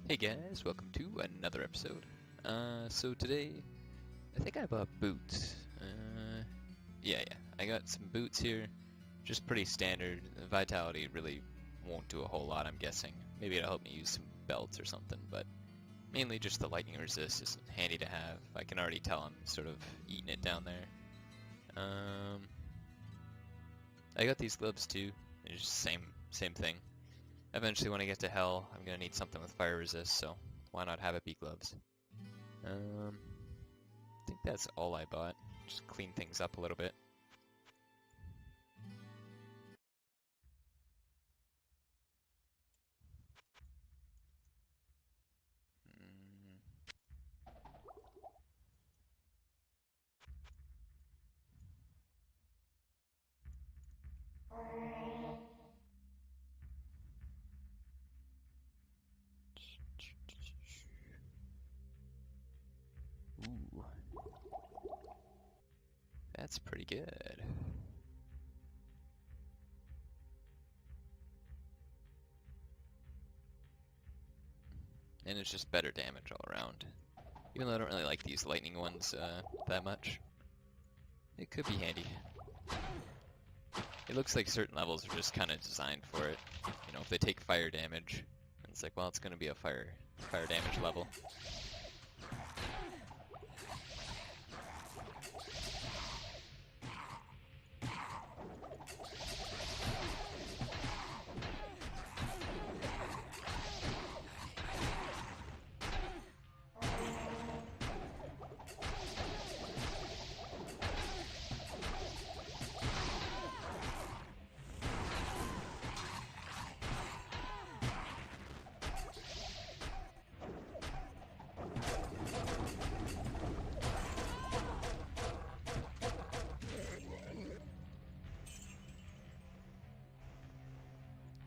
Hey guys, welcome to another episode. So today, I think I bought boots. Yeah, I got some boots here, just pretty standard. Vitality really won't do a whole lot, I'm guessing. Maybe it'll help me use some belts or something, but mainly just the lightning resist is handy to have. I can already tell I'm sort of eating it down there. I got these gloves too. It's just same thing. Eventually, when I get to Hell, I'm gonna need something with fire resist, so why not have it be gloves? I think that's all I bought. Just clean things up a little bit. Ooh, that's pretty good. And it's just better damage all around. Even though I don't really like these lightning ones that much. It could be handy. It looks like certain levels are just kind of designed for it. You know, if they take fire damage, it's like, well, it's going to be a fire damage level.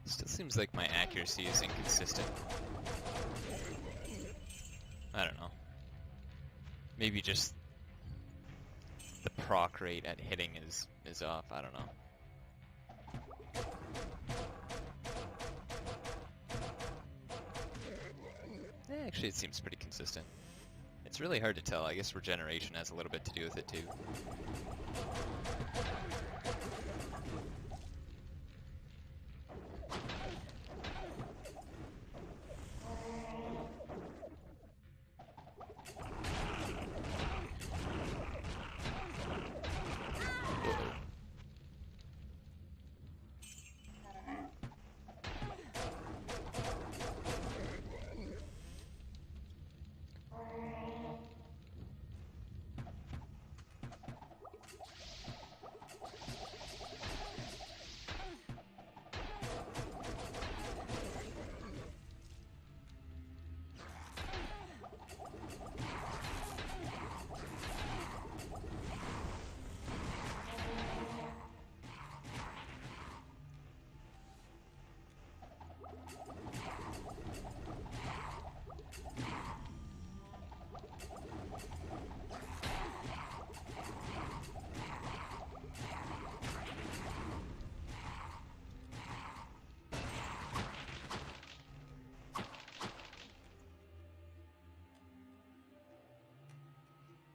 Still seems like my accuracy is inconsistent. I don't know. Maybe just the proc rate at hitting is off. I don't know. Actually, it seems pretty consistent. It's really hard to tell. I guess regeneration has a little bit to do with it too.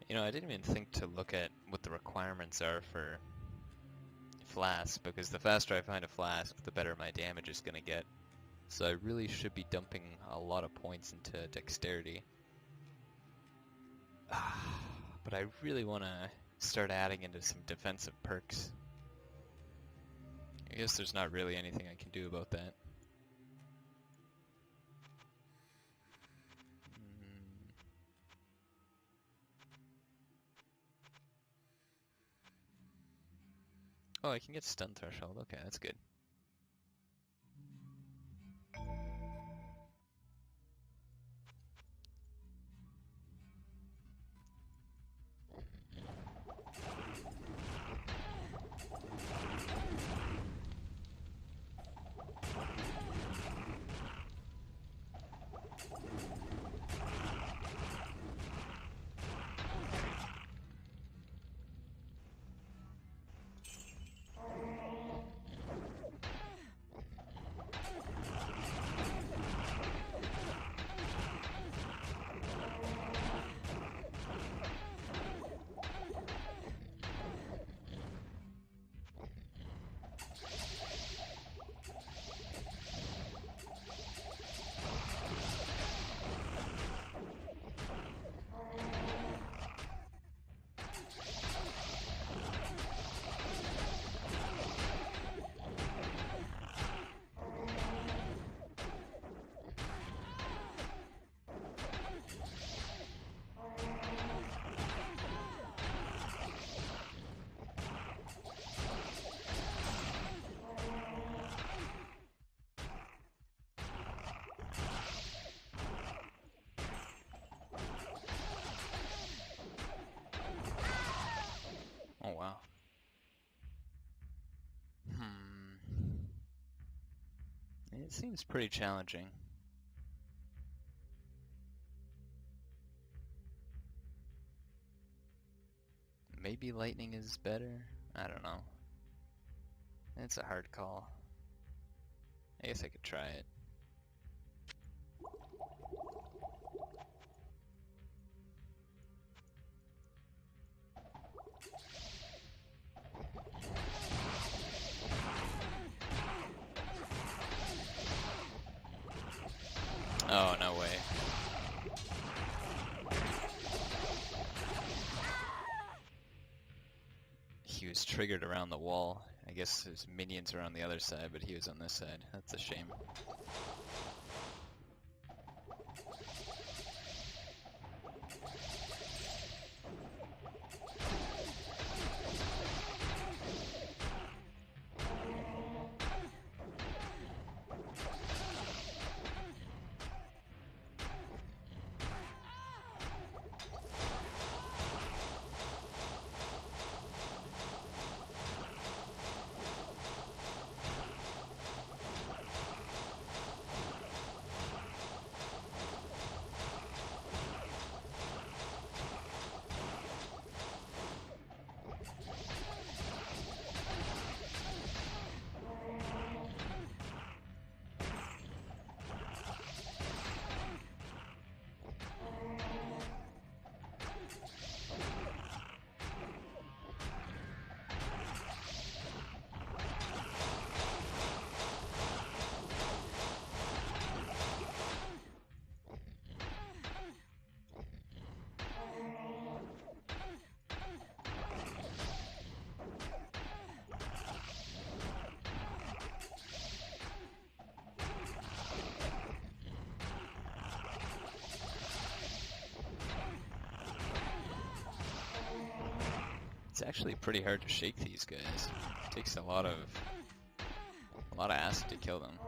You know, I didn't even think to look at what the requirements are for flask, because the faster I find a flask, the better my damage is going to get. So I really should be dumping a lot of points into dexterity. But I really want to start adding into some defensive perks. I guess there's not really anything I can do about that. Oh, I can get stun threshold. Okay, that's good. It seems pretty challenging. Maybe lightning is better? I don't know. It's a hard call. I guess I could try it. Oh, no way. He was triggered around the wall. I guess his minions are on the other side, but he was on this side. That's a shame. It's actually pretty hard to shake these guys. It takes a lot of acid to kill them.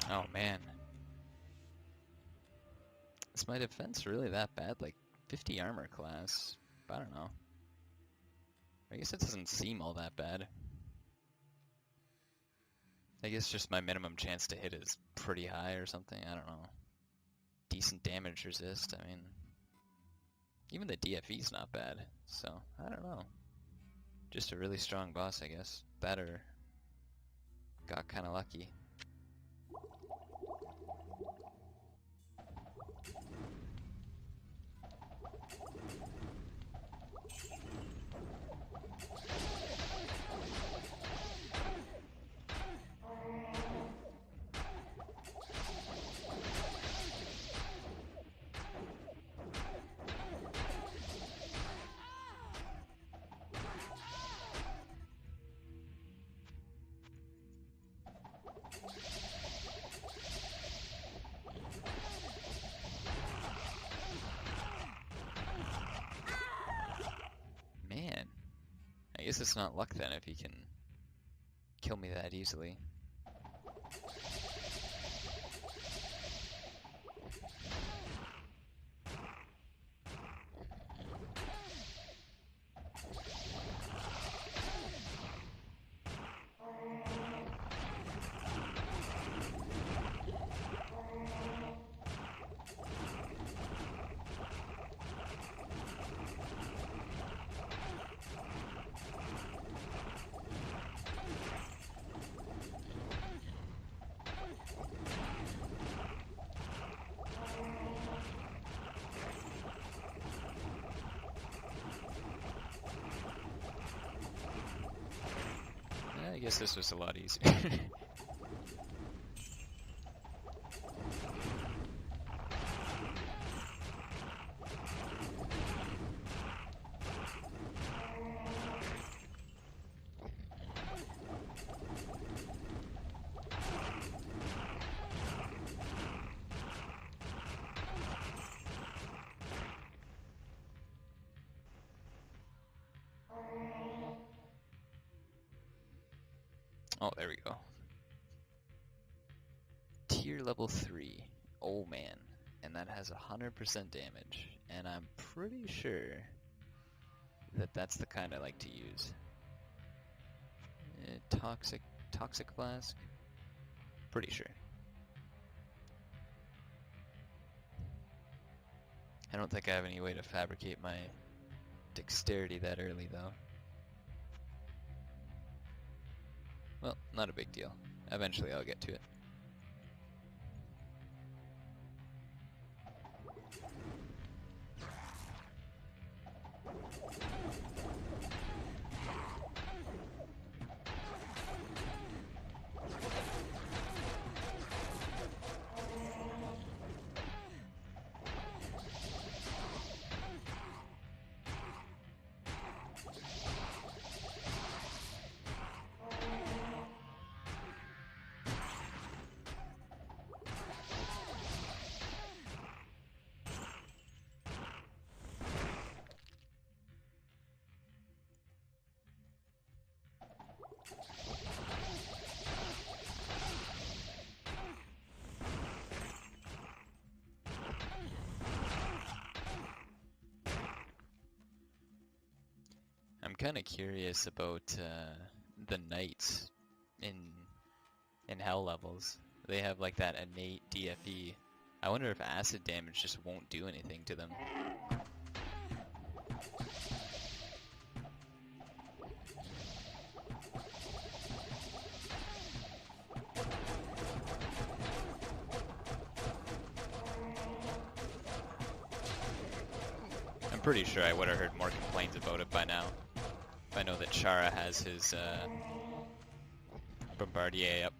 Oh man. Is my defense really that bad? Like 50 armor class? I don't know. I guess it doesn't seem all that bad. I guess just my minimum chance to hit is pretty high or something, I don't know. Decent damage resist, I mean... Even the DFE's not bad, so I don't know. Just a really strong boss, I guess. That or got kinda lucky. Man, I guess it's not luck then if he can kill me that easily. guess this was a lot easier. Oh, there we go. Tier level 3. Oh man. And that has 100% damage. And I'm pretty sure that that's the kind I like to use. Toxic flask? Pretty sure. I don't think I have any way to fabricate my dexterity that early though. Well, not a big deal. Eventually I'll get to it. I'm kind of curious about the knights in hell levels. They have like that innate DFE. I wonder if acid damage just won't do anything to them. I'm pretty sure I would have heard more complaints about it by now. I know that Chara has his Bombardier up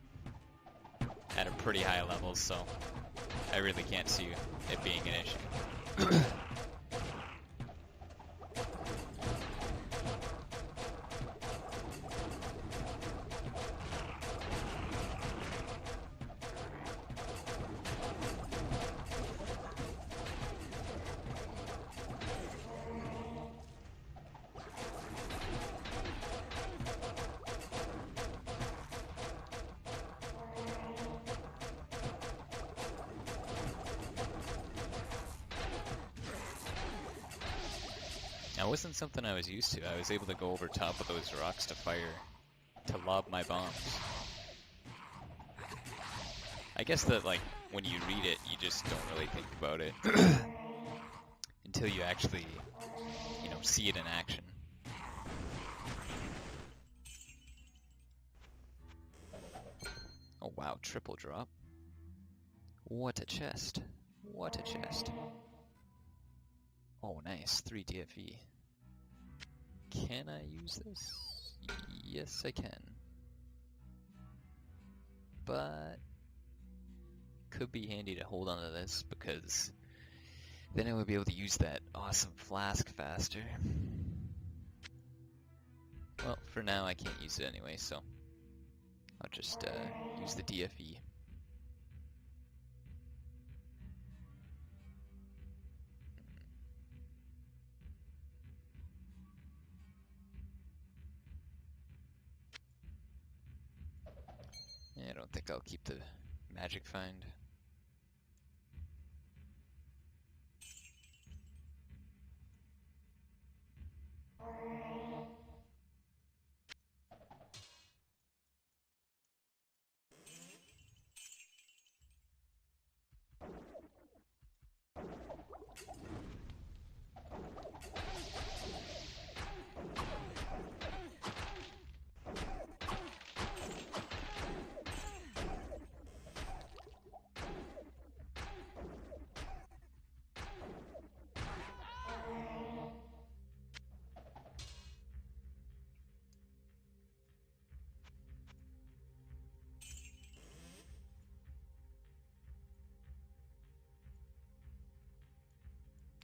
at a pretty high level, so I really can't see it being an issue. That wasn't something I was used to. I was able to go over top of those rocks to fire, to lob my bombs. I guess that, like, when you read it, you just don't really think about it until you actually, you know, see it in action. Oh wow, triple drop. What a chest. What a chest. Oh nice, 3 DFE. Can I use this? Yes I can. But could be handy to hold on to this because then I would be able to use that awesome flask faster. Well, for now I can't use it anyway, so I'll just use the DFE. I don't think I'll keep the magic find.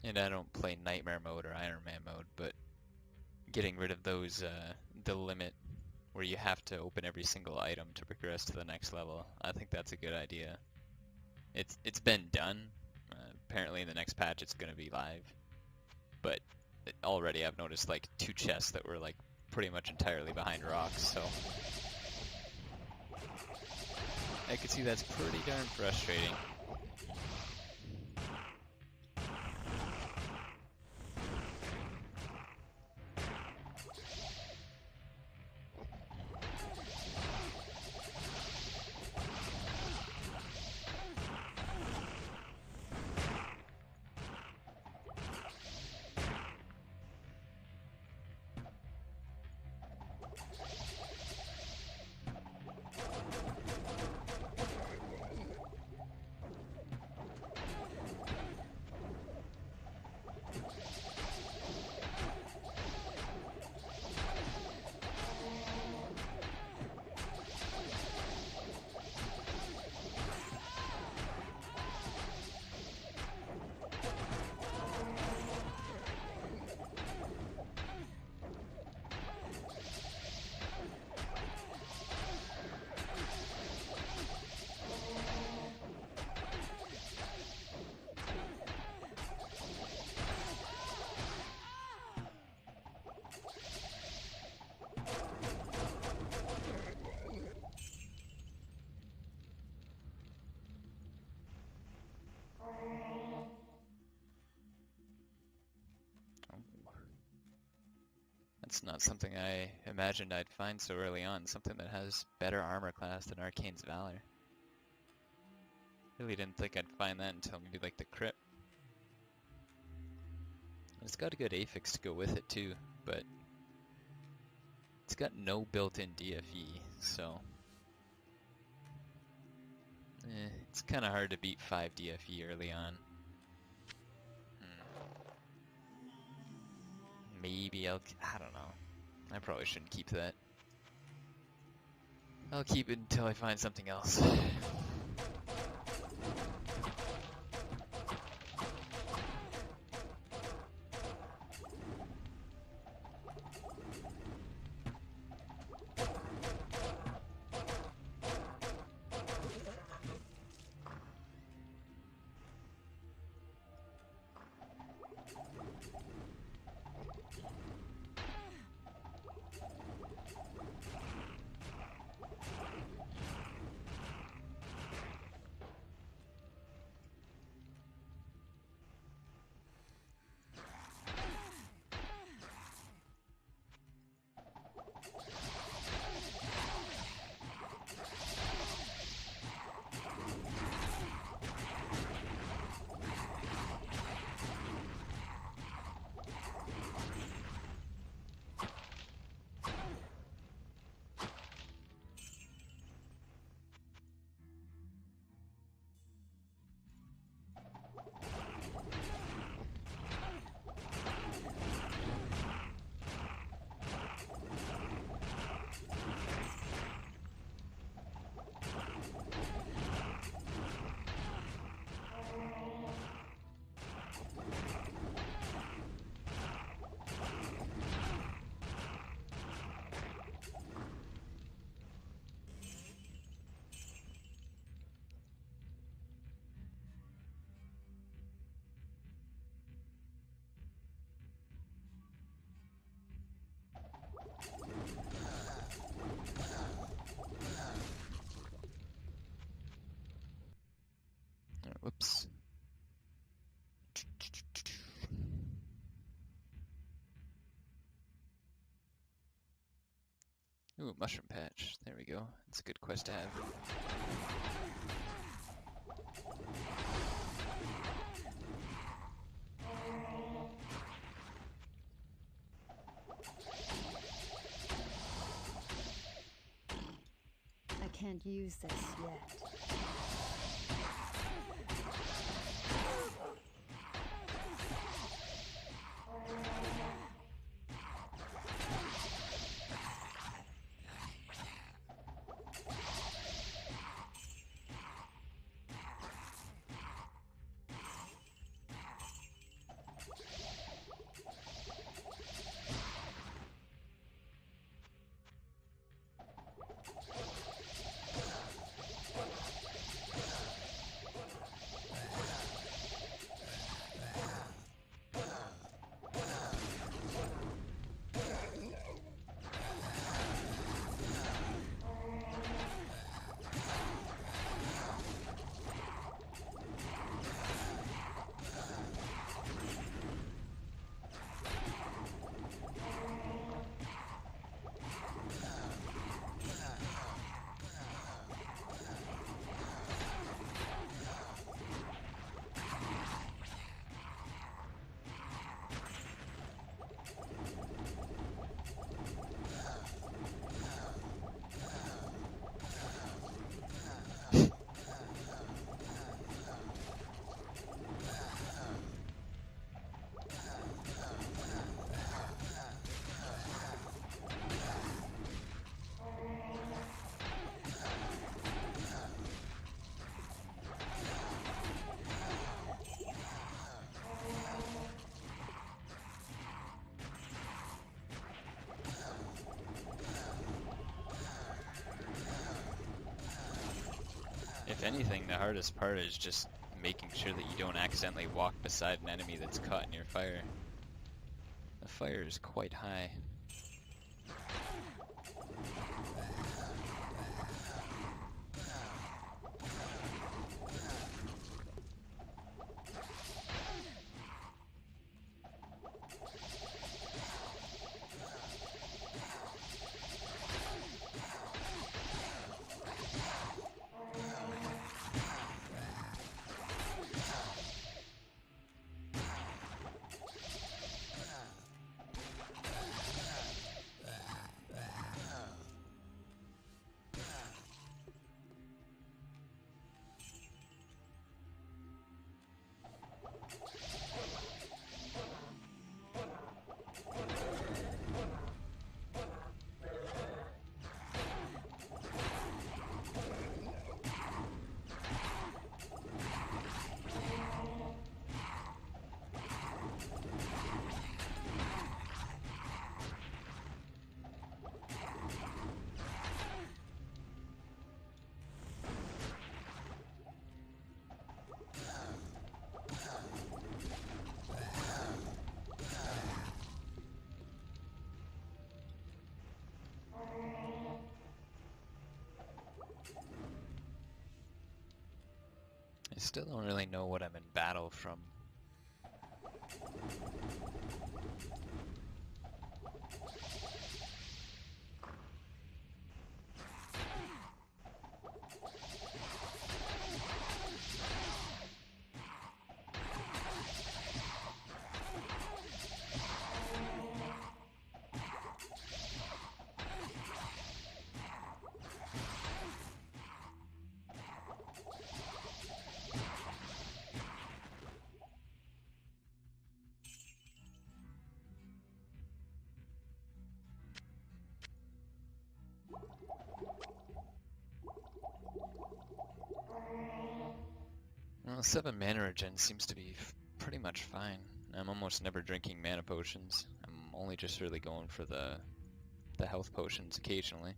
And I don't play Nightmare mode or Iron Man mode, but getting rid of those, the limit where you have to open every single item to progress to the next level, I think that's a good idea. It's been done. Apparently in the next patch it's going to be live, but already I've noticed like 2 chests that were like pretty much entirely behind rocks, so I can see that's pretty darn frustrating. It's not something I imagined I'd find so early on, something that has better armor class than Arcane's Valor. Really didn't think I'd find that until maybe like the Crypt. It's got a good affix to go with it too, but it's got no built-in DFE, so it's kind of hard to beat 5 DFE early on. Maybe I don't know. I probably shouldn't keep that. I'll keep it until I find something else. Whoops. Ooh, mushroom patch. There we go. It's a good quest to have. I can't use this yet. If anything, the hardest part is just making sure that you don't accidentally walk beside an enemy that's caught in your fire. The fire is quite high. I still don't really know what I'm in battle from. Well, 7 mana regen seems to be pretty much fine. I'm almost never drinking mana potions. I'm only just really going for the health potions occasionally.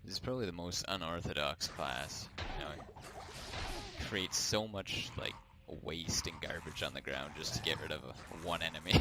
This is probably the most unorthodox class. You know, it creates so much like waste and garbage on the ground just to get rid of one enemy.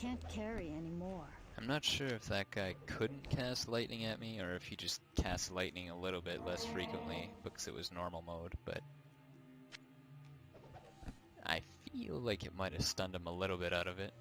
can't carry anymore. I'm not sure if that guy couldn't cast lightning at me, or if he just cast lightning a little bit less frequently because it was normal mode, but I feel like it might have stunned him a little bit out of it.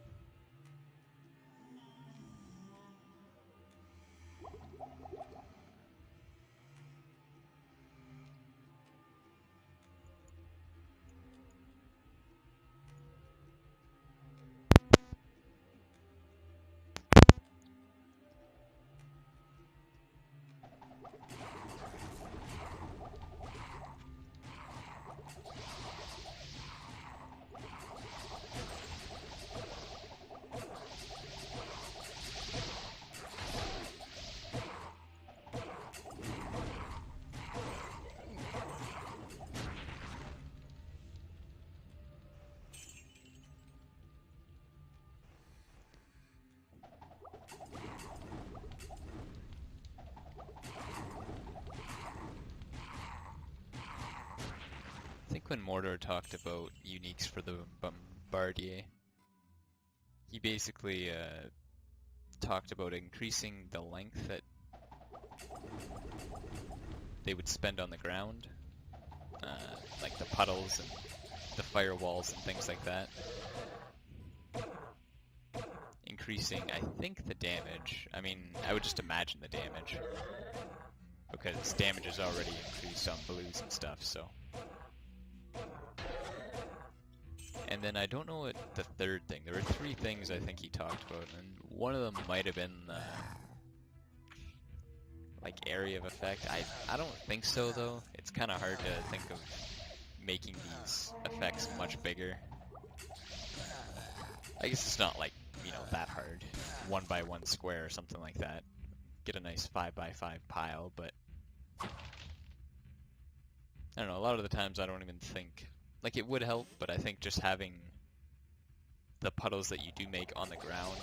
I think when Mordor talked about uniques for the Bombardier, he basically talked about increasing the length that they would spend on the ground, like the puddles and the firewalls and things like that. Increasing, I think, the damage. I mean, I would just imagine the damage, because damage is already increased on blues and stuff, so. And then I don't know what the third thing. There were three things I think he talked about, and one of them might have been like area of effect. I don't think so though. It's kind of hard to think of making these effects much bigger. I guess it's not like, you know, that hard. 1 by 1 square or something like that. Get a nice 5 by 5 pile, but I don't know, a lot of the times I don't even think, like, it would help, but I think just having the puddles that you do make on the ground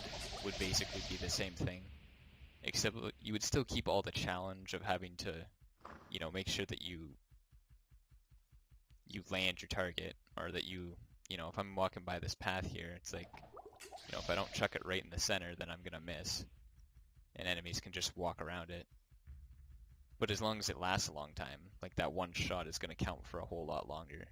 would basically be the same thing. Except you would still keep all the challenge of having to, you know, make sure that you land your target, or that you know, if I'm walking by this path here, it's like, you know, if I don't chuck it right in the center, then I'm gonna miss. And enemies can just walk around it. But as long as it lasts a long time, like that one shot is gonna count for a whole lot longer.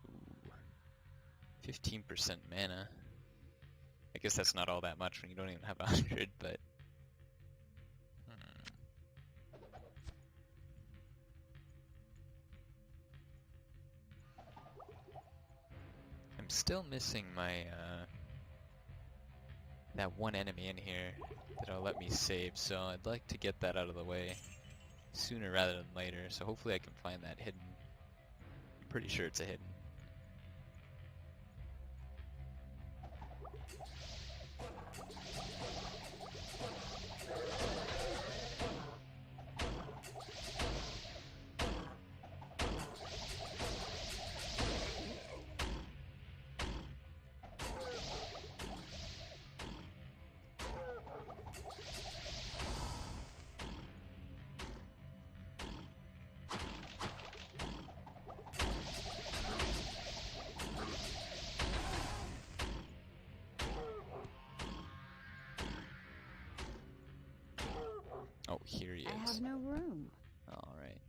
Ooh, 15% mana. I guess that's not all that much when you don't even have 100, but I'm still missing my that one enemy in here that'll let me save, so I'd like to get that out of the way sooner rather than later, so hopefully I can find that hidden. I'm pretty sure it's a hidden. Oh, here he is. I have no room. Alright.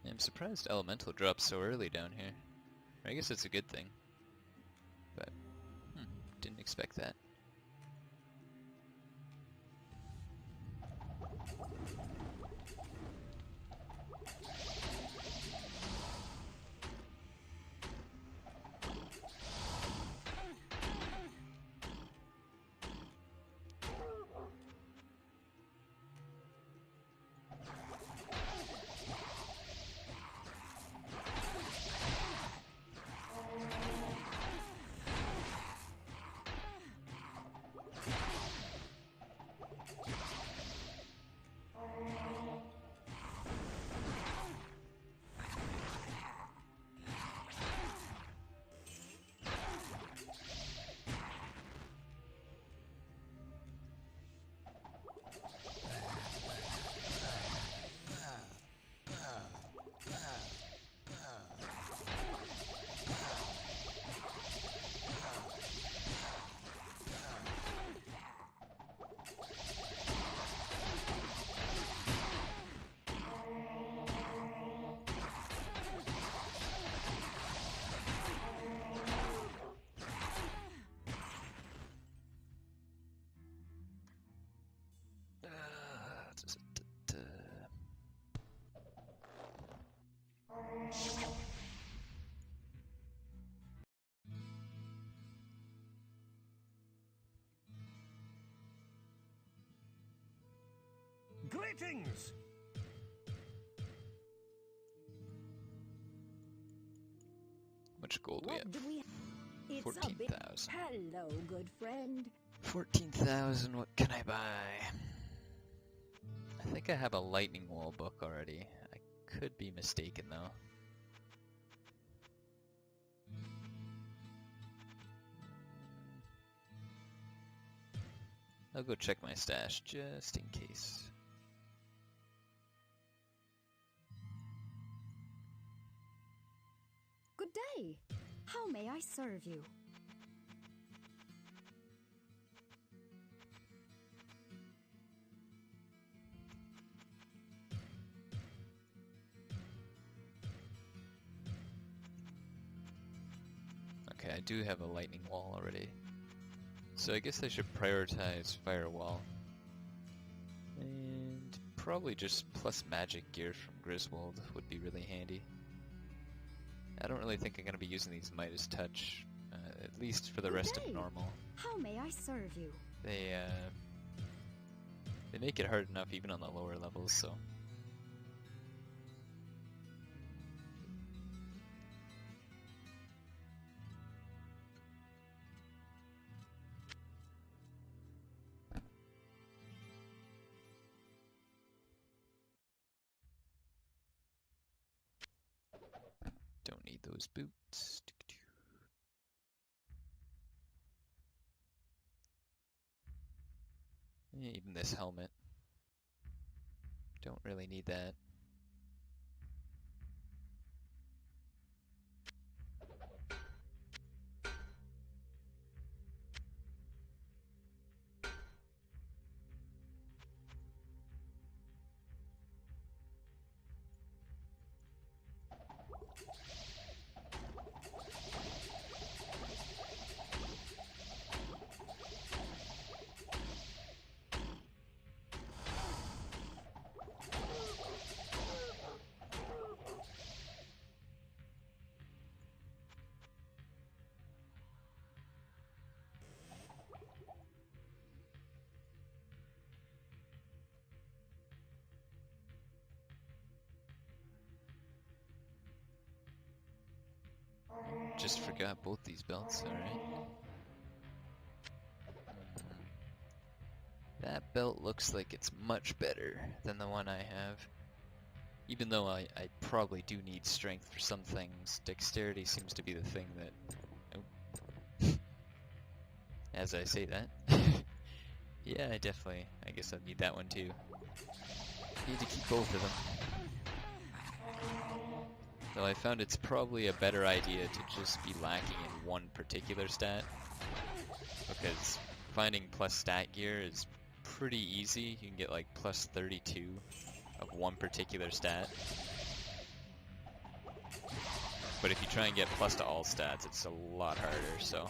I'm surprised elemental drops so early down here. I guess it's a good thing. But, didn't expect that. Greetings! How much gold we have? What do we? It's a big 14,000. hello, good friend. 14,000, what can I buy? I think I have a lightning wall book already. I could be mistaken though. I'll go check my stash just in case. Good day. How may I serve you? Okay, I do have a lightning wall already. So I guess I should prioritize firewall. And probably just plus magic gear from Griswold would be really handy. I don't really think I'm going to be using these Midas Touch, at least for the rest of normal. How may I serve you? They make it hard enough even on the lower levels, so. Don't need those boots. Even this helmet. Don't really need that. Just forgot both these belts, alright. That belt looks like it's much better than the one I have. Even though I probably do need strength for some things, dexterity seems to be the thing that... Oh. As I say that. Yeah, I guess I need that one too. Need to keep both of them. Though I found it's probably a better idea to just be lacking in one particular stat, because finding plus stat gear is pretty easy. You can get like plus 32 of one particular stat. But if you try and get plus to all stats, it's a lot harder, so.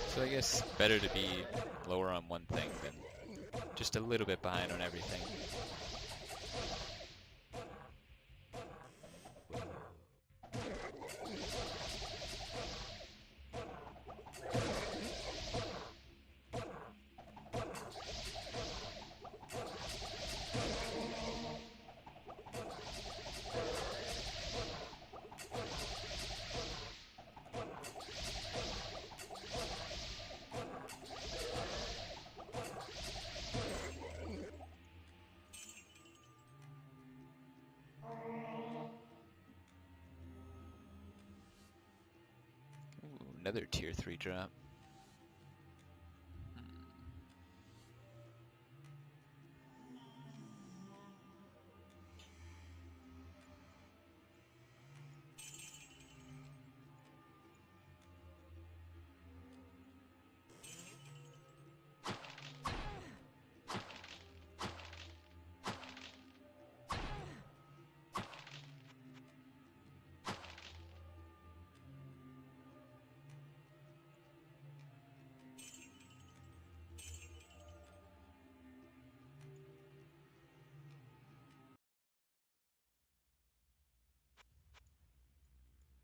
So I guess better to be lower on one thing than just a little bit behind on everything. Another tier 3 drop.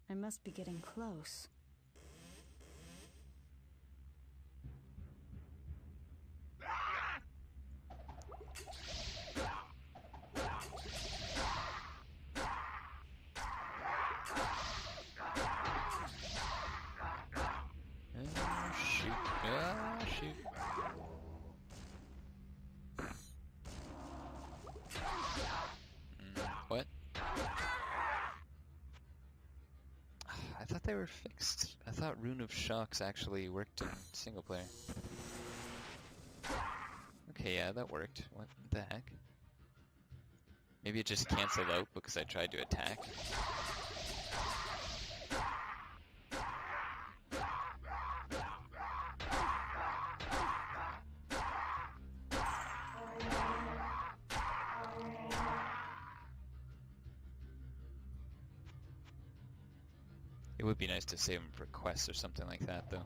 I must be getting close. Shoot. Shoot. What? I thought they were fixed. I thought Rune of Shocks actually worked in single player. Okay, yeah, that worked. What the heck? Maybe it just canceled out because I tried to attack. It would be nice to save them for quests or something like that, though.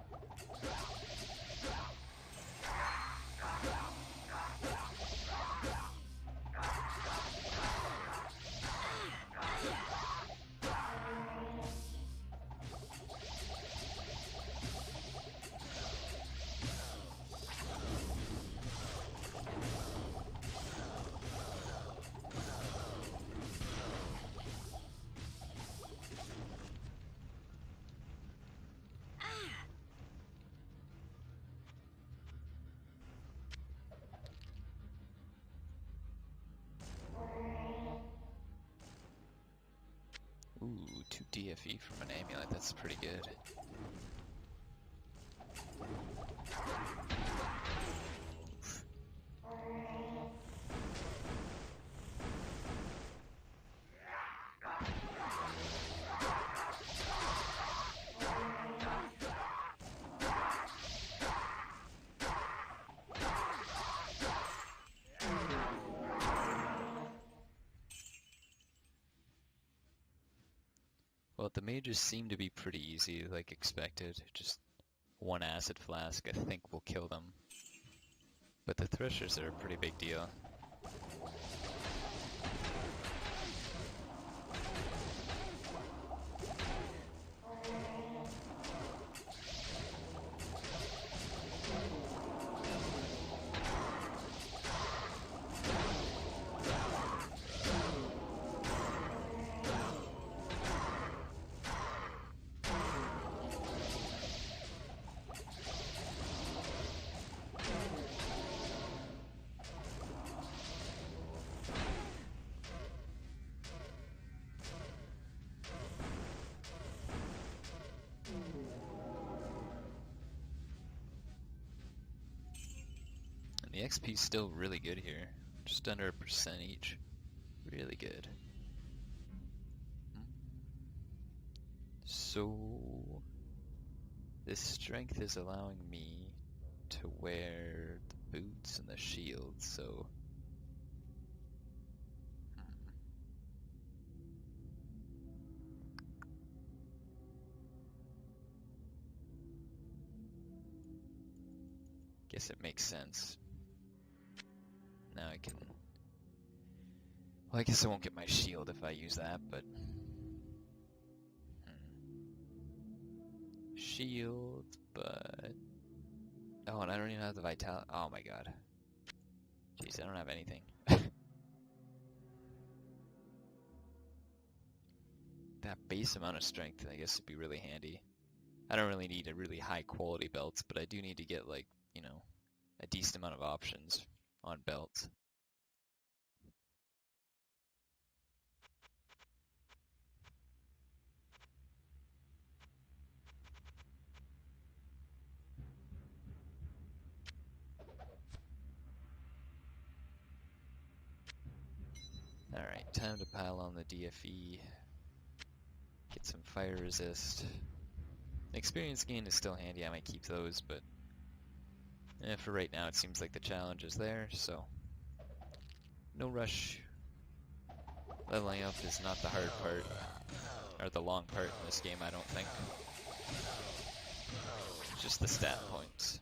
Ooh, 2 DFE from an amulet, that's pretty good. Well, the mages seem to be pretty easy, like expected. Just one acid flask, I think, will kill them. But the threshers are a pretty big deal. And the XP is still really good here. Just under 1% each. Really good. So this strength is allowing me to wear the boots and the shield, so... Guess it makes sense. Now I can... Well, I guess I won't get my shield if I use that, but... Shield, but... Oh, and I don't even have the vitality. Oh my god. Jeez, I don't have anything. That base amount of strength, I guess, would be really handy. I don't really need a really high quality belt, but I do need to get, like, you know, a decent amount of options on belts. Alright, time to pile on the DFE. Get some fire resist. Experience gain is still handy, I might keep those, but for right now it seems like the challenge is there, so no rush. Leveling up is not the hard part, or the long part in this game, I don't think. Just the stat points.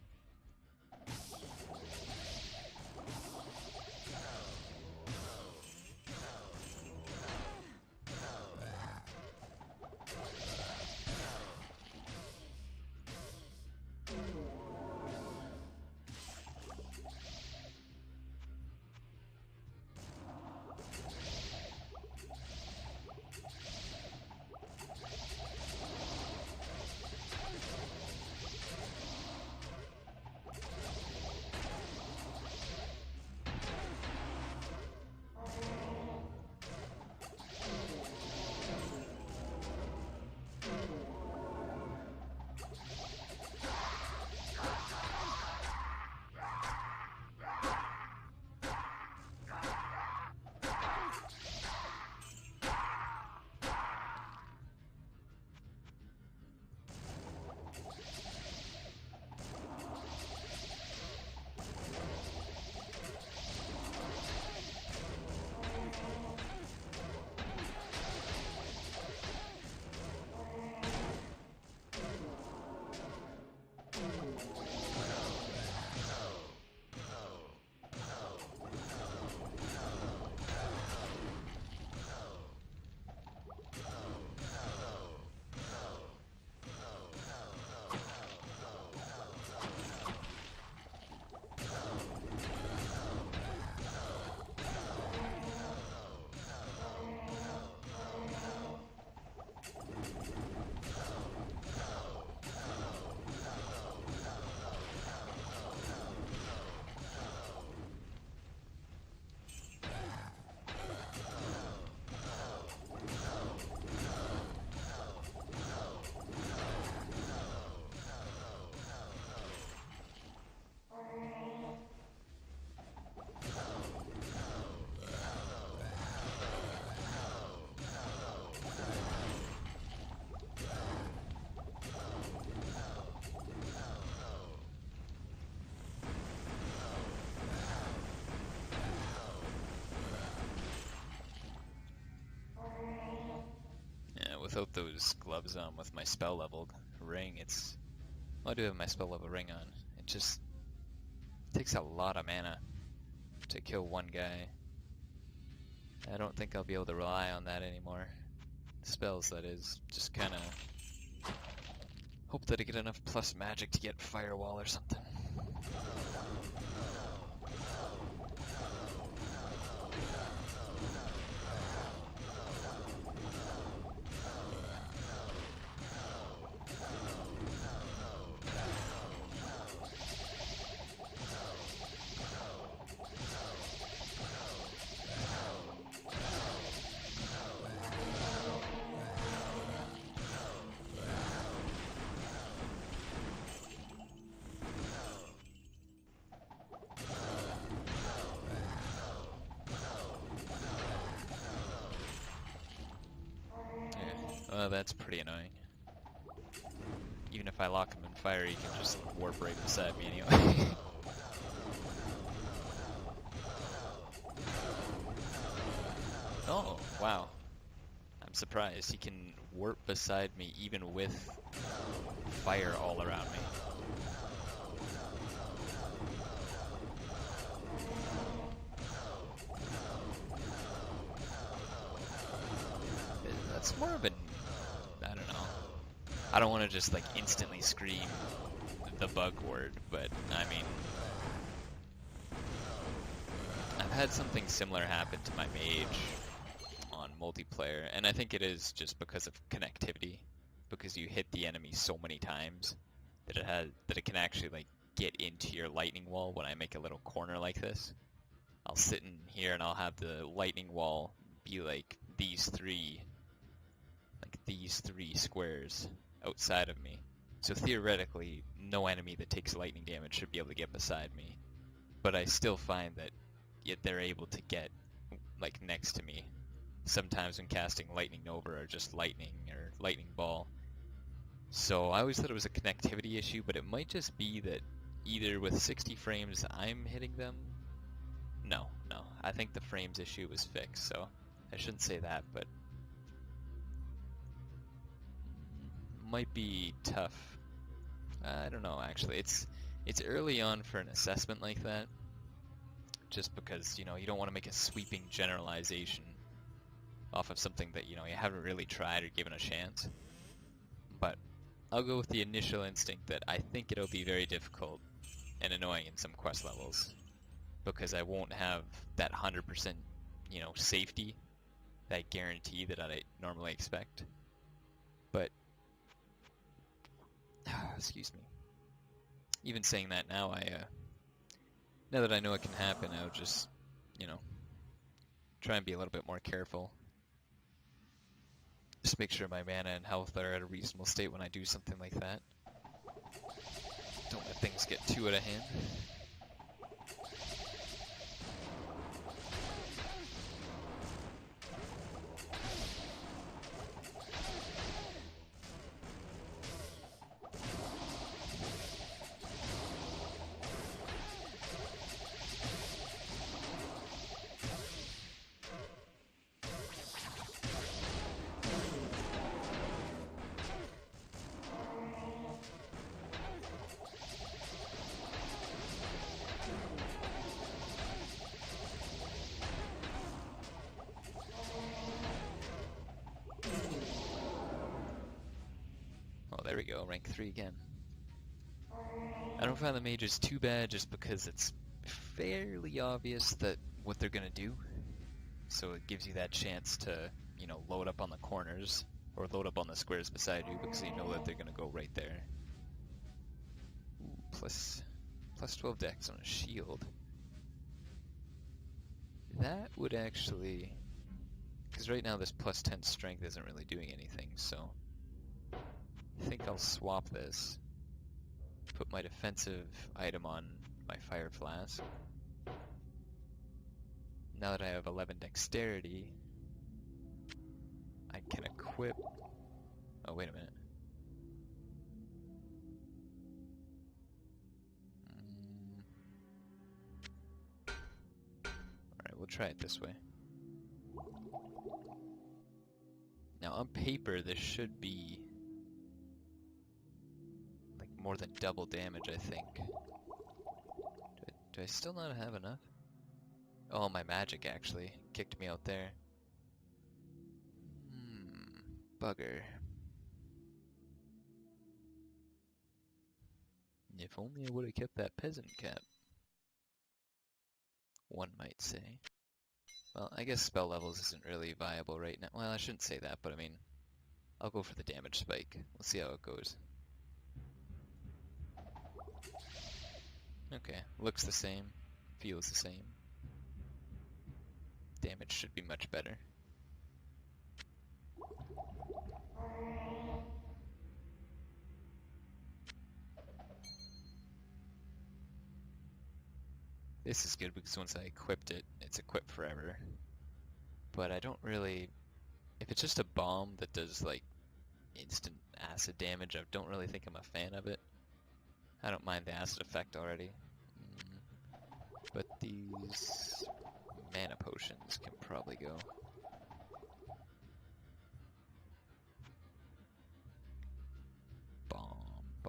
Without those gloves on with my spell leveled ring, it's... Well, I do have my spell level ring on. It just takes a lot of mana to kill one guy. I don't think I'll be able to rely on that anymore. Spells, that is. Just kind of hope that I get enough plus magic to get firewall or something. That's pretty annoying. Even if I lock him in fire, he can just warp right beside me anyway. Oh, wow. I'm surprised. He can warp beside me even with fire all around me. That's more of an... I don't know. I don't want to just like instantly scream the bug word, but I mean... I've had something similar happen to my mage on multiplayer, and I think it is just because of connectivity, because you hit the enemy so many times that it can actually like get into your lightning wall. When I make a little corner like this, I'll sit in here and I'll have the lightning wall be like these three squares outside of me. So theoretically, no enemy that takes lightning damage should be able to get beside me, but I still find that yet they're able to get like next to me. Sometimes when casting Lightning Nova or just Lightning or Lightning Ball. So I always thought it was a connectivity issue, but it might just be that either with 60 frames I'm hitting them. No. I think the frames issue was fixed, so I shouldn't say that, but might be tough. I don't know, actually. It's early on for an assessment like that, just because, you don't want to make a sweeping generalization off of something that, you haven't really tried or given a chance. But I'll go with the initial instinct that I think it'll be very difficult and annoying in some quest levels, because I won't have that 100%, safety, that guarantee that I normally expect. But, excuse me. Even saying that now, now that I know it can happen, I'll just, try and be a little bit more careful. Just make sure my mana and health are at a reasonable state when I do something like that. Don't let things get too out of hand. There we go, rank 3 again. I don't find the mages too bad just because it's fairly obvious that what they're gonna do. So it gives you that chance to, load up on the corners or load up on the squares beside you because you know that they're gonna go right there. Ooh, plus 12 dex on a shield. That would actually... because right now this plus 10 strength isn't really doing anything, so... I think I'll swap this. Put my defensive item on my fire flask. Now that I have 11 dexterity, I can equip... oh, wait a minute. Alright, we'll try it this way. Now on paper this should be more than double damage, I think. Do I still not have enough? Oh, my magic actually kicked me out there. Bugger. If only I would have kept that peasant cap. One might say. Well, I guess spell levels isn't really viable right now. Well, I shouldn't say that, but I mean, I'll go for the damage spike. We'll see how it goes. Okay, looks the same, feels the same. Damage should be much better. This is good because once I equipped it, it's equipped forever. But I don't really... if it's just a bomb that does like instant acid damage, I don't really think I'm a fan of it. I don't mind the acid effect already. But these mana potions can probably go.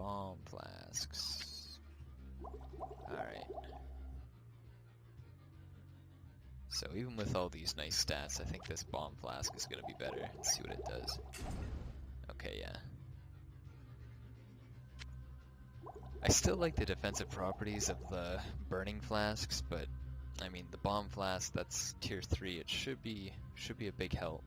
bomb flasks. Alright. So even with all these nice stats, I think this bomb flask is gonna be better. Let's see what it does. Okay, yeah. I still like the defensive properties of the burning flasks, but I mean the bomb flask, that's tier 3. It should be a big help.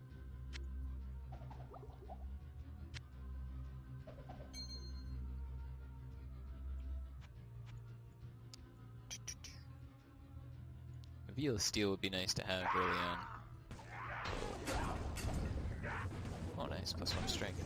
A Veal of Steel would be nice to have early on. Oh nice, +1 strength.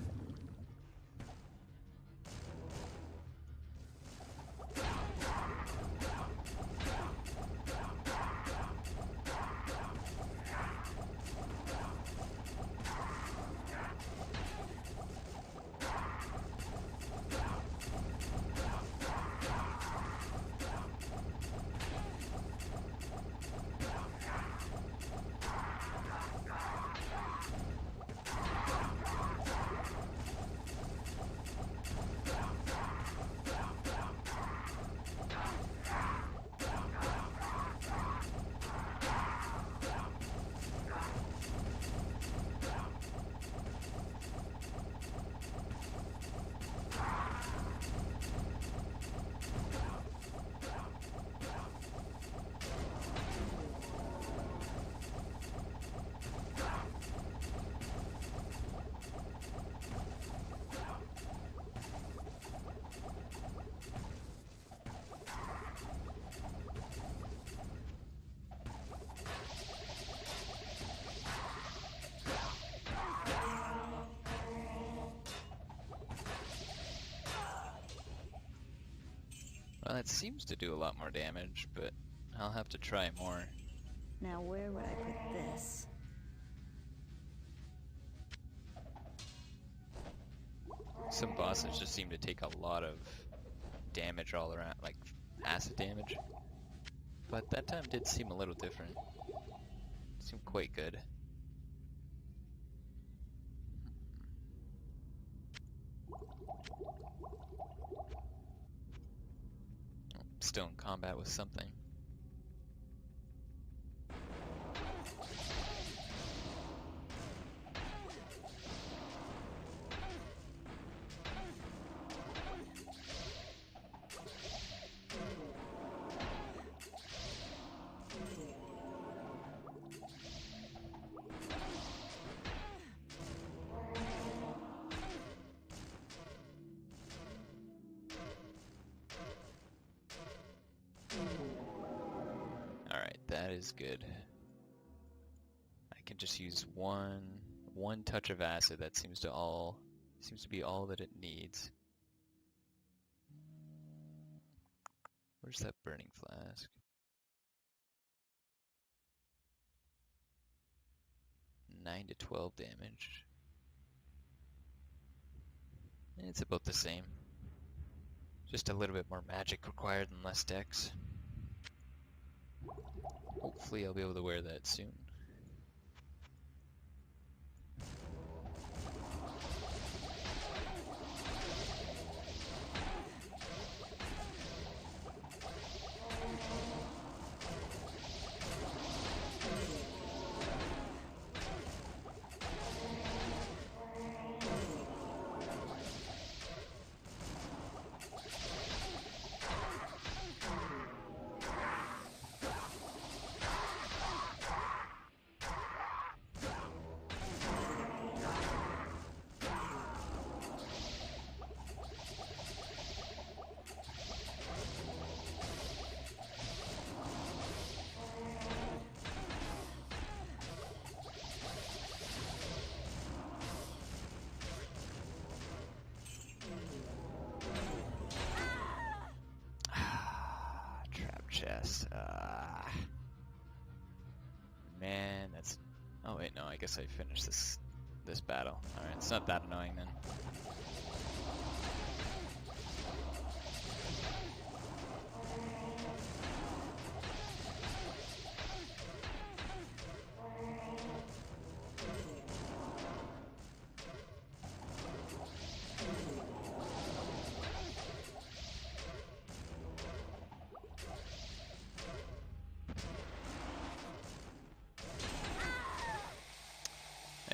Well, it seems to do a lot more damage, but I'll have to try more. Now where would I put this? Some bosses just seem to take a lot of damage all around, like acid damage. But that time did seem a little different. Seemed quite good. Still in combat with something. That is good. I can just use one touch of acid. That seems to be all that it needs. Where's that burning flask? 9 to 12 damage. It's about the same. Just a little bit more magic required and less dex. Hopefully I'll be able to wear that soon. Chest. Man, that's... Oh wait, no, I guess I finished this battle. Alright, it's not that annoying then.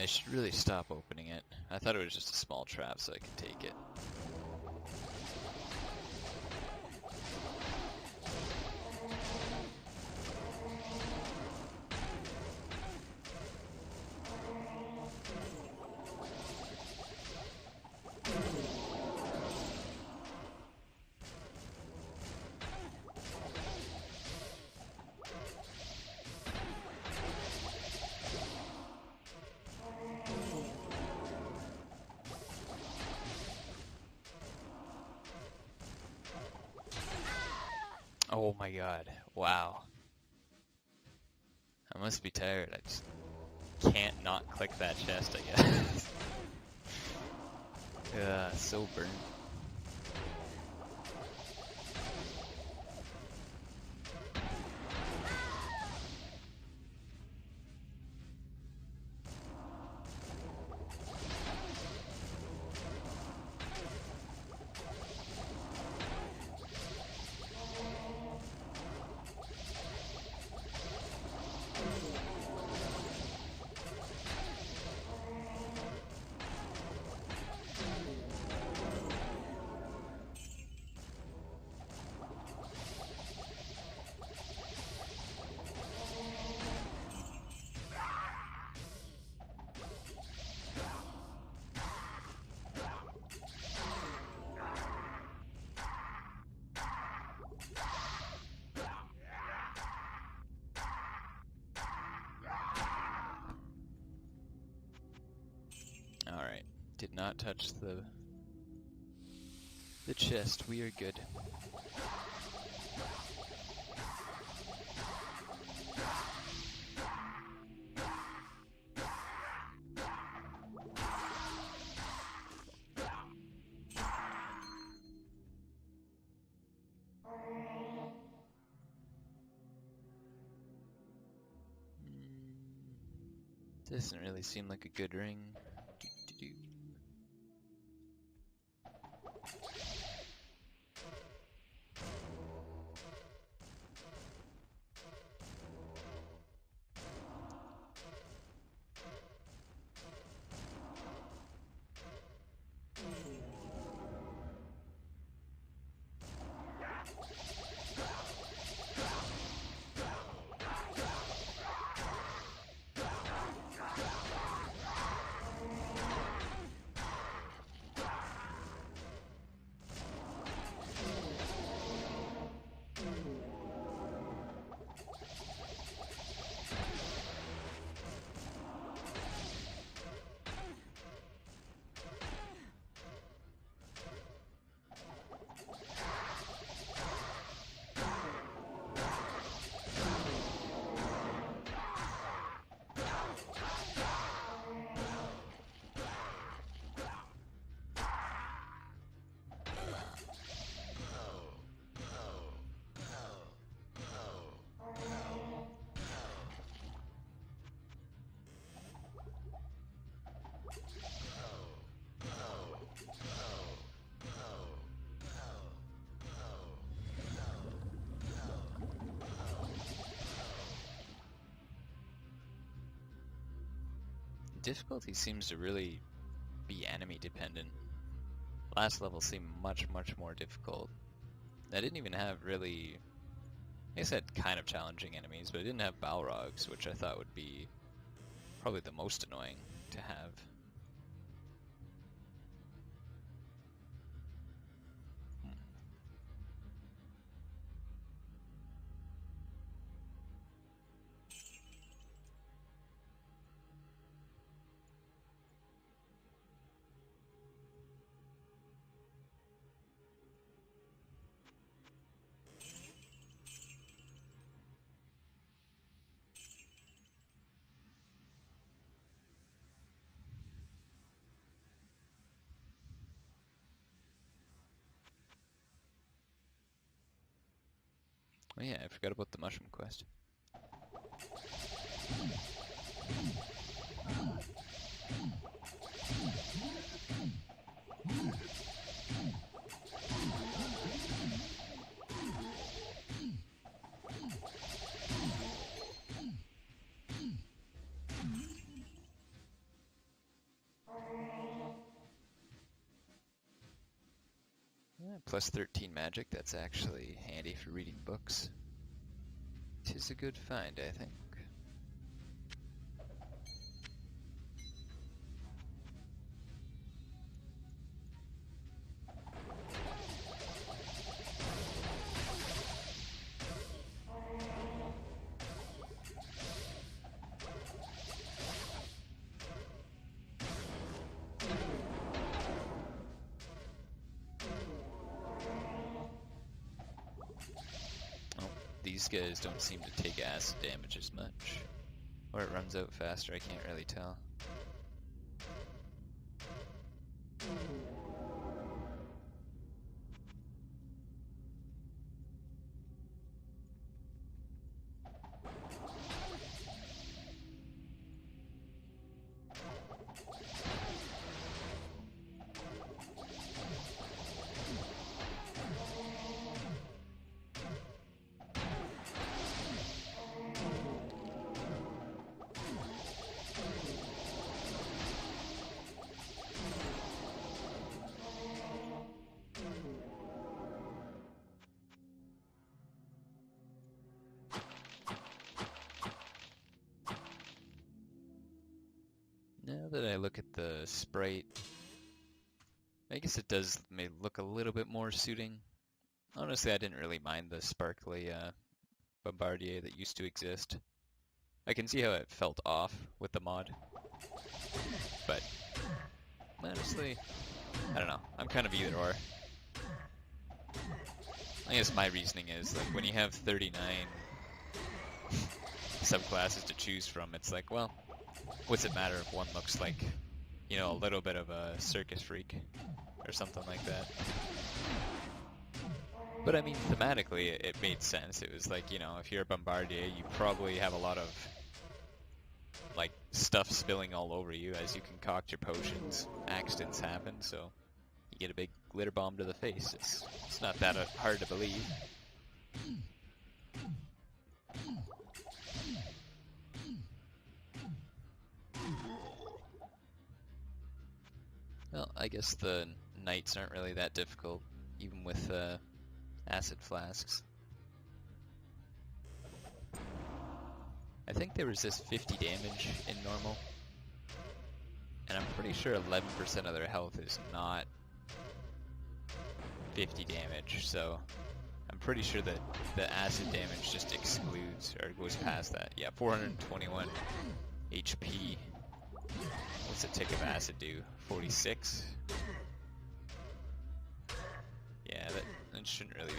I should really stop opening it. I thought it was just a small trap so I could take it. Oh my god, wow. I must be tired, I just can't not click that chest, I guess. Yeah, so burnt. Alright, did not touch the chest, we are good. Doesn't really seem like a good ring. Doo-doo-doo. Difficulty seems to really be enemy dependent. Last level seemed much more difficult. I didn't even have really, I guess I had kind of challenging enemies, but I didn't have Balrogs, which I thought would be probably the most annoying to have. Oh yeah, I forgot about the mushroom quest. plus 13 magic. That's actually handy for reading books. 'Tis a good find, I think. These guys don't seem to take acid damage as much. Or it runs out faster, I can't really tell. Now that I look at the sprite, I guess it does may look a little bit more suiting. Honestly, I didn't really mind the sparkly Bombardier that used to exist. I can see how it felt off with the mod, but honestly, I don't know. I'm kind of either or. I guess my reasoning is, like, when you have 39 subclasses to choose from, it's like, well, what's it matter if one looks like, you know, a little bit of a circus freak or something like that. But I mean, thematically, it made sense. It was like, you know, if you're a Bombardier, you probably have a lot of, like, stuff spilling all over you as you concoct your potions. Accidents happen, so you get a big glitter bomb to the face. It's not that hard to believe. Well, I guess the knights aren't really that difficult, even with acid flasks. I think they resist 50 damage in normal, and I'm pretty sure 11% of their health is not 50 damage, so I'm pretty sure that the acid damage just excludes or goes past that. Yeah, 421 HP. What's a tick of acid do? 46? Yeah, that shouldn't really be.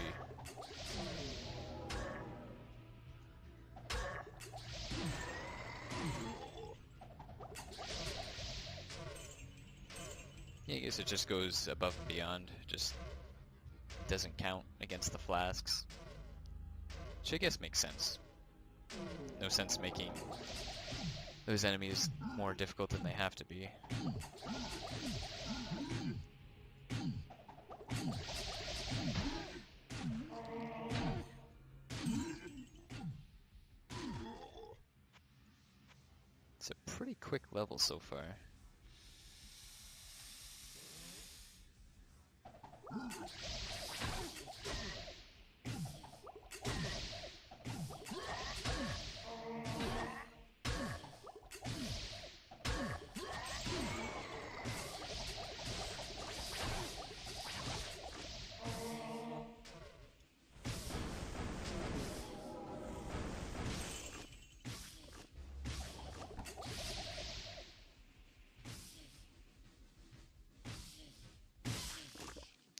Yeah, I guess it just goes above and beyond. Just doesn't count against the flasks. Which I guess makes sense. No sense making those enemies more difficult than they have to be. It's a pretty quick level so far.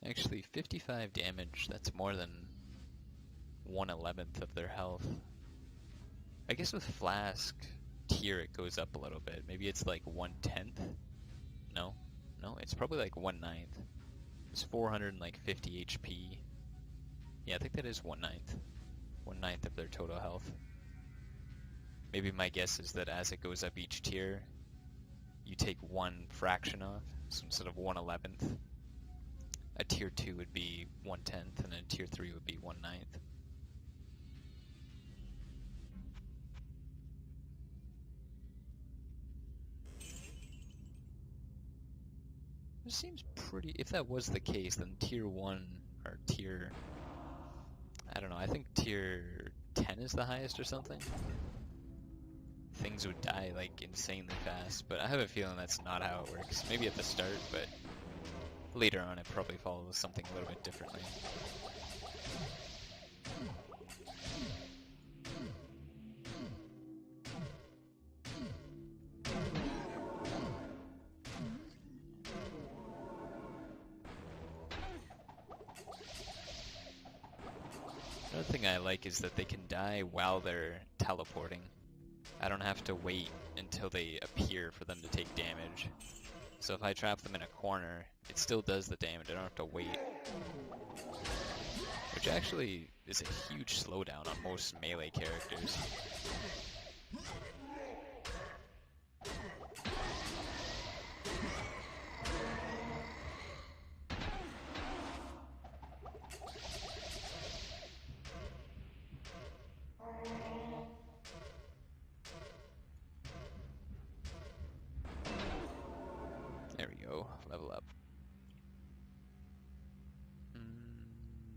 Actually, 55 damage, that's more than 1/11th of their health. I guess with Flask tier it goes up a little bit. Maybe it's like 1/10? No, it's probably like 1/9. It's 450 HP. Yeah, I think that is 1/9. 1/9 of their total health. Maybe my guess is that as it goes up each tier, you take one fraction off. So instead of 1/11th, a tier 2 would be 1/10, and a tier 3 would be 1/9. It seems pretty. If that was the case, then tier 1 or tier, I don't know, I think tier 10 is the highest or something. Things would die like insanely fast, but I have a feeling that's not how it works. Maybe at the start, but later on it probably follows something a little bit differently. Another thing I like is that they can die while they're teleporting. I don't have to wait until they appear for them to take damage. So if I trap them in a corner, it still does the damage. I don't have to wait. Which actually is a huge slowdown on most melee characters. There we go, level up.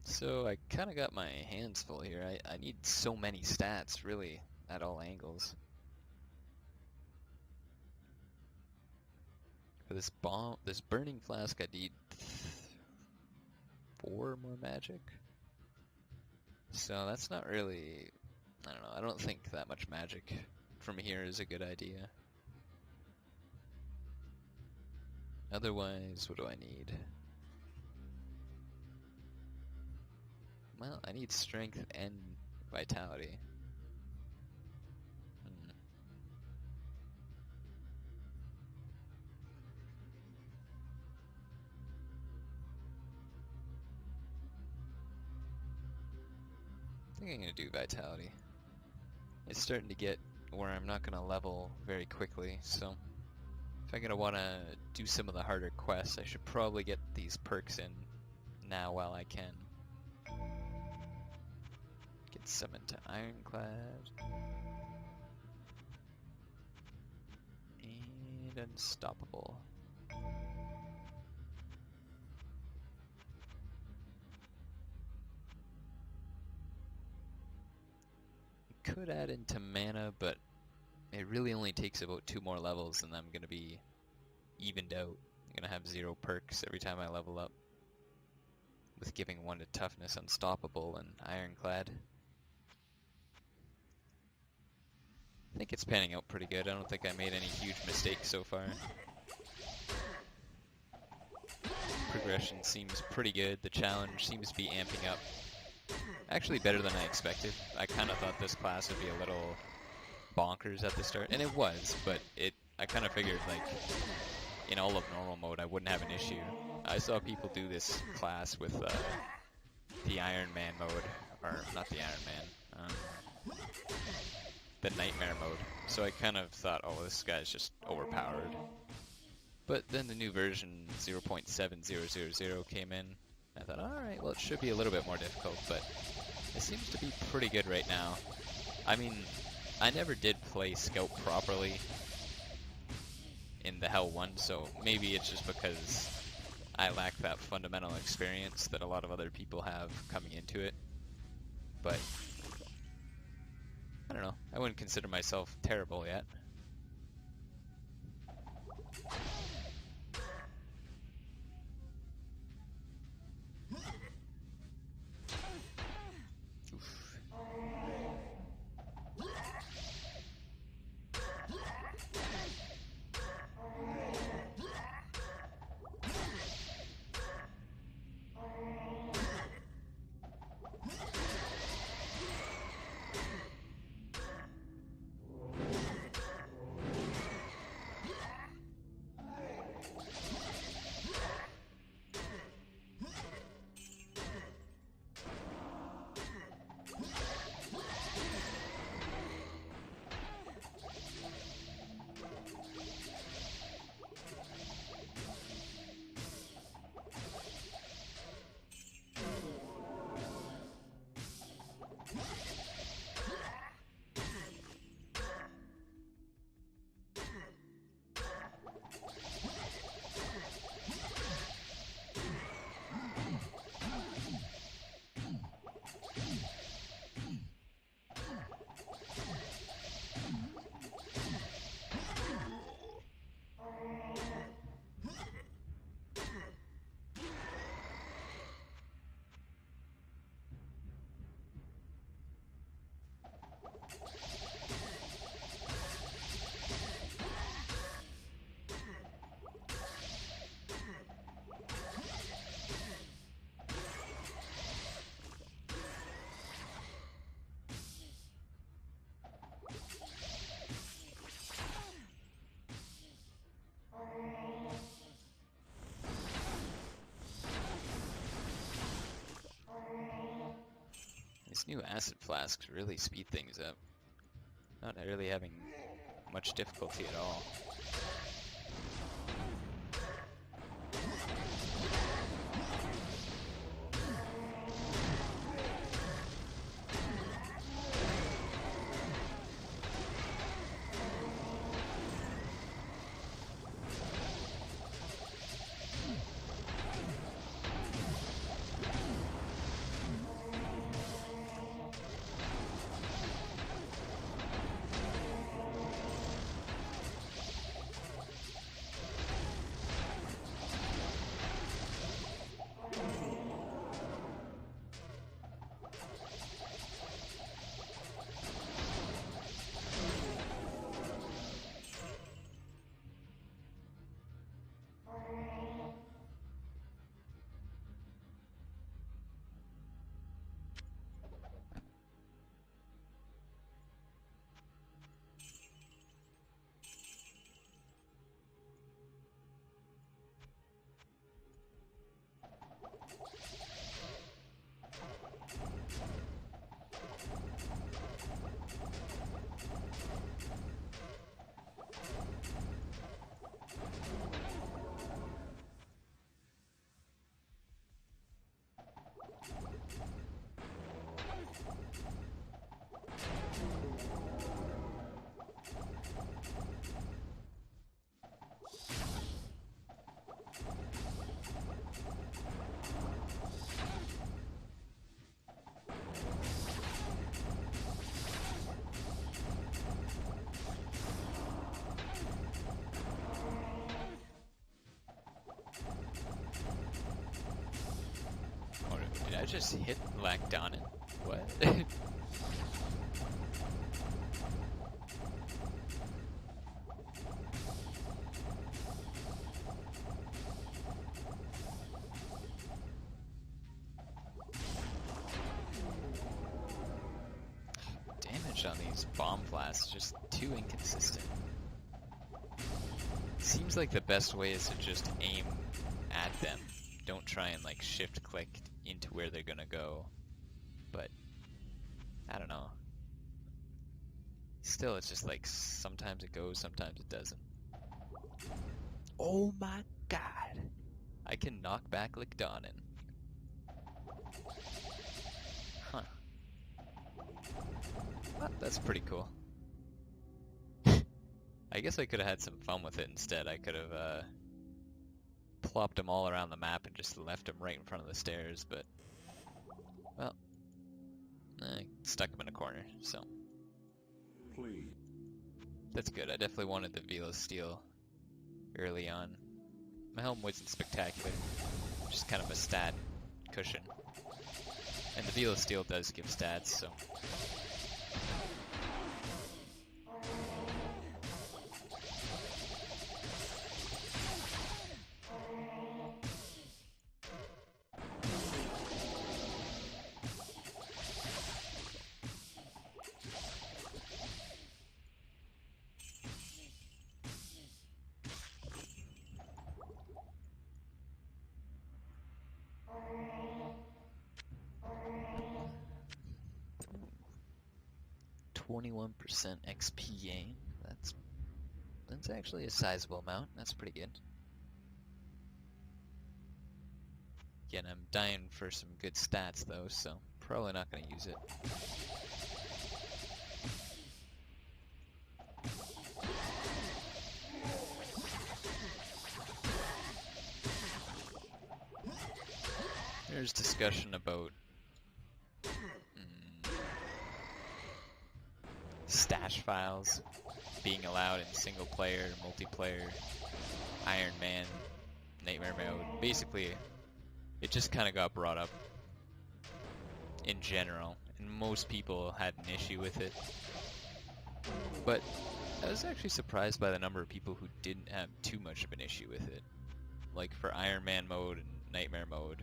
So I kind of got my hands full here. I need so many stats, really, at all angles. For this burning flask, I need 4 more magic. So that's not really, I don't know, I don't think that much magic from here is a good idea. Otherwise, what do I need? Well, I need strength and vitality. I think I'm going to do vitality. It's starting to get where I'm not going to level very quickly, so if I'm going to want to do some of the harder quests, I should probably get these perks in now while I can. Get summoned to Ironclad. And Unstoppable. Could add into mana, but it really only takes about 2 more levels and I'm going to be evened out. I'm going to have 0 perks every time I level up, with giving 1 to Toughness, Unstoppable, and Ironclad. I think it's panning out pretty good. I don't think I made any huge mistakes so far. Progression seems pretty good. The challenge seems to be amping up. Actually better than I expected. I kind of thought this class would be a little bonkers at the start, and it was, but I kind of figured, like, in all of normal mode I wouldn't have an issue. I saw people do this class with the Iron Man mode, or not the Iron Man, the Nightmare mode. So I kind of thought, oh, this guy's just overpowered. But then the new version 0.7000 came in. I thought, alright, well, it should be a little bit more difficult, but it seems to be pretty good right now. I mean, I never did play Scout properly in the Thehell 1, so maybe it's just because I lack that fundamental experience that a lot of other people have coming into it. But I don't know, I wouldn't consider myself terrible yet. new acid flasks really speed things up. Not really having much difficulty at all. Did I just hit Lacdonin? What? Damage on these bomb blasts just too inconsistent. Seems like the best way is to just aim at them. Don't try and like shift click into where they're gonna go. But I don't know. Still, it's just like sometimes it goes, sometimes it doesn't. Oh my god! I can knock back Lacdonin. Huh. Well, that's pretty cool. I guess I could have had some fun with it instead. I could have plopped them all around the map and just left them right in front of the stairs, but well, I stuck them in a corner, so Please. That's good. I definitely wanted the Velo Steel early on. My helm wasn't spectacular, just kind of a stat cushion, and the Velo Steel does give stats, so. .21% XP gain. That's actually a sizable amount. That's pretty good. Again, I'm dying for some good stats though, so probably not going to use it. There's discussion about stash files being allowed in single player, multiplayer, Iron Man, Nightmare mode. Basically, it just kind of got brought up in general, and most people had an issue with it. But I was actually surprised by the number of people who didn't have too much of an issue with it. Like for Iron Man mode and Nightmare mode,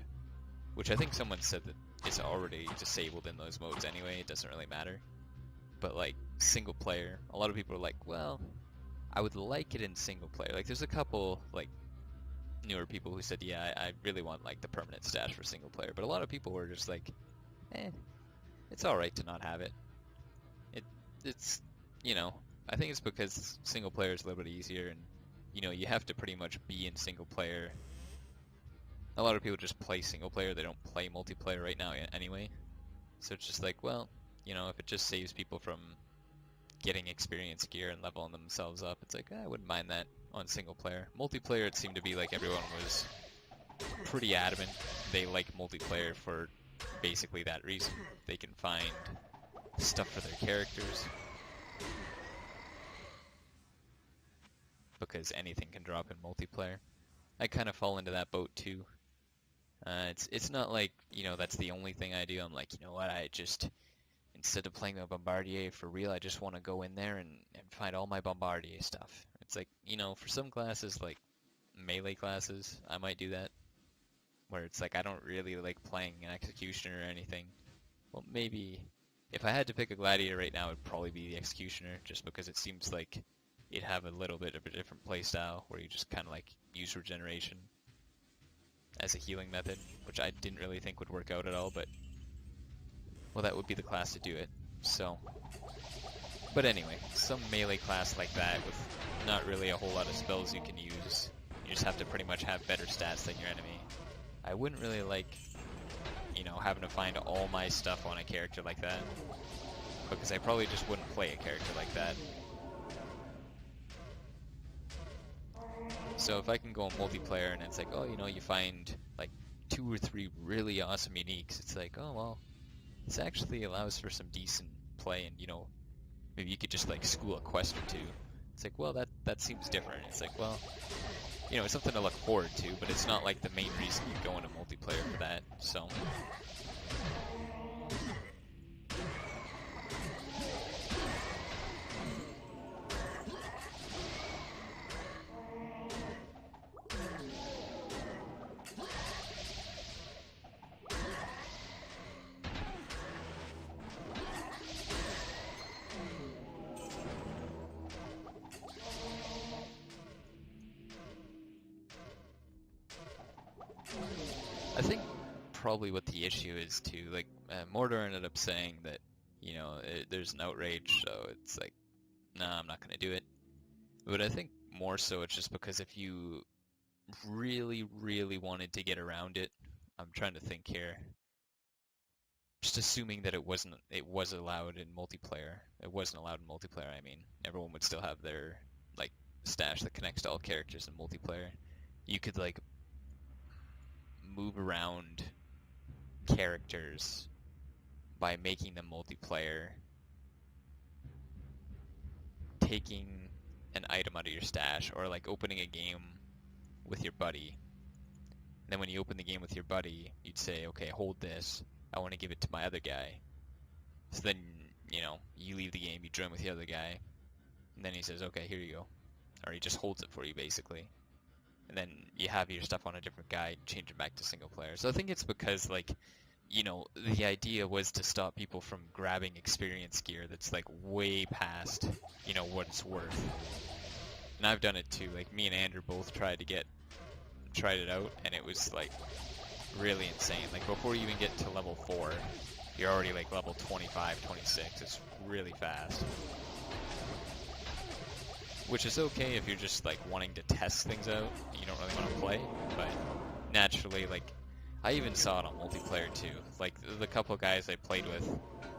which I think someone said that it's already disabled in those modes anyway, it doesn't really matter. But like single player, a lot of people are like, well, I would like it in single player. Like there's a couple like newer people who said, yeah, I really want like the permanent stash for single player. But a lot of people were just like, it's alright to not have it. It's, you know, I think it's because single player is a little bit easier, and, you know, you have to pretty much be in single player. A lot of people just play single player, they don't play multiplayer right now anyway. So it's just like, well, you know, if it just saves people from getting experience gear and leveling themselves up, it's like, I wouldn't mind that on single player. Multiplayer, it seemed to be like everyone was pretty adamant they like multiplayer for basically that reason. They can find stuff for their characters because anything can drop in multiplayer. I kind of fall into that boat too. It's not like, you know, that's the only thing I do. I'm like, you know what, I just, instead of playing a Bombardier for real, I just want to go in there and find all my Bombardier stuff. It's like, you know, for some classes, like melee classes, I might do that. Where it's like, I don't really like playing an Executioner or anything. Well, maybe, if I had to pick a Gladiator right now, it would probably be the Executioner, just because it seems like it'd have a little bit of a different playstyle, where you just kind of like use regeneration as a healing method, which I didn't really think would work out at all, but, well, that would be the class to do it. So, but anyway, some melee class like that with not really a whole lot of spells you can use, you just have to pretty much have better stats than your enemy. I wouldn't really like, you know, having to find all my stuff on a character like that, because I probably just wouldn't play a character like that. So if I can go on multiplayer and it's like, oh, you know, you find like 2 or 3 really awesome uniques, it's like, oh, well, this actually allows for some decent play, and, you know, maybe you could just like school a quest or 2. It's like, well, that seems different. It's like, well, you know, it's something to look forward to, but it's not like the main reason you go into multiplayer for that, so. I think probably what the issue is too, like, Mordor ended up saying that, you know, there's an outrage, so it's like, nah, I'm not gonna do it. But I think more so it's just because if you really, really wanted to get around it, I'm trying to think here, just assuming that it was allowed in multiplayer. It wasn't allowed in multiplayer, I mean. Everyone would still have their, like, stash that connects to all characters in multiplayer. You could, like, move around characters by making them multiplayer, taking an item out of your stash, or like opening a game with your buddy. And then when you open the game with your buddy, you'd say, okay, hold this, I want to give it to my other guy. So then, you know, you leave the game, you join with the other guy, and then he says, okay, here you go. Or he just holds it for you, basically. And then you have your stuff on a different guy and change it back to single player. So I think it's because, like, you know, the idea was to stop people from grabbing experience gear that's, like, way past, you know, what it's worth. And I've done it too. Like, me and Andrew both tried it out, and it was, like, really insane. Like, before you even get to level 4, you're already, like, level 25, 26. It's really fast. Which is okay if you're just, like, wanting to test things out, you don't really want to play, but naturally, like, I even saw it on multiplayer too. Like, the couple guys I played with,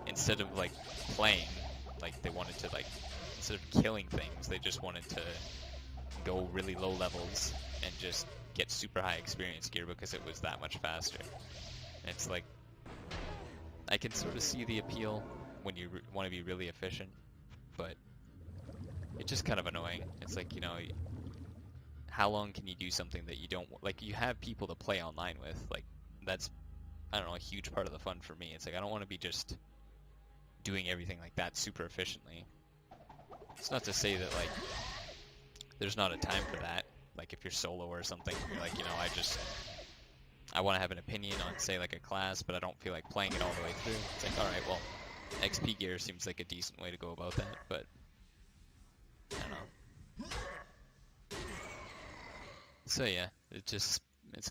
instead of, like, playing, like, they wanted to, like, instead of killing things, they just wanted to go really low levels and just get super high experience gear because it was that much faster. And it's like, I can sort of see the appeal when you want to be really efficient, but it's just kind of annoying. It's like, you know, how long can you do something that you don't, like, you have people to play online with, like, that's, I don't know, a huge part of the fun for me. It's like, I don't want to be just doing everything like that super efficiently. It's not to say that, like, there's not a time for that, like, if you're solo or something, you're like, you know, I want to have an opinion on, say, like, a class, but I don't feel like playing it all the way through. It's like, alright, well, XP gear seems like a decent way to go about that, but I don't know. So yeah, it's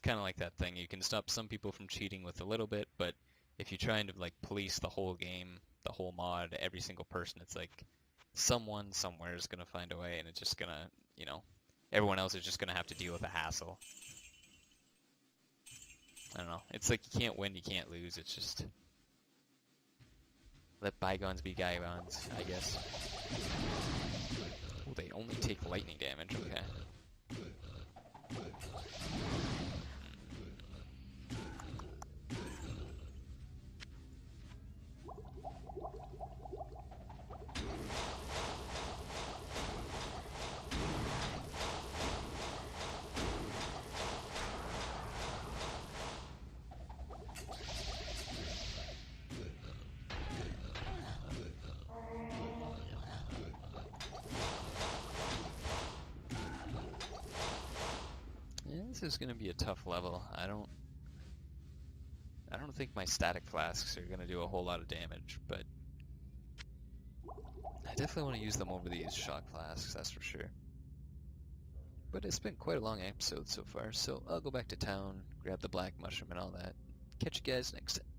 kind of like that thing. You can stop some people from cheating with a little bit, but if you're trying to like police the whole game, the whole mod, every single person, it's like someone somewhere is gonna find a way, and it's just gonna, you know, everyone else is just gonna have to deal with the hassle. I don't know. It's like you can't win, you can't lose. It's just let bygones be bygones, I guess. Oh, they only take lightning damage. Okay. This is gonna be a tough level. I don't think my static flasks are gonna do a whole lot of damage, but I definitely want to use them over these shock flasks, that's for sure. But it's been quite a long episode so far, so I'll go back to town, grab the black mushroom and all that. Catch you guys next time.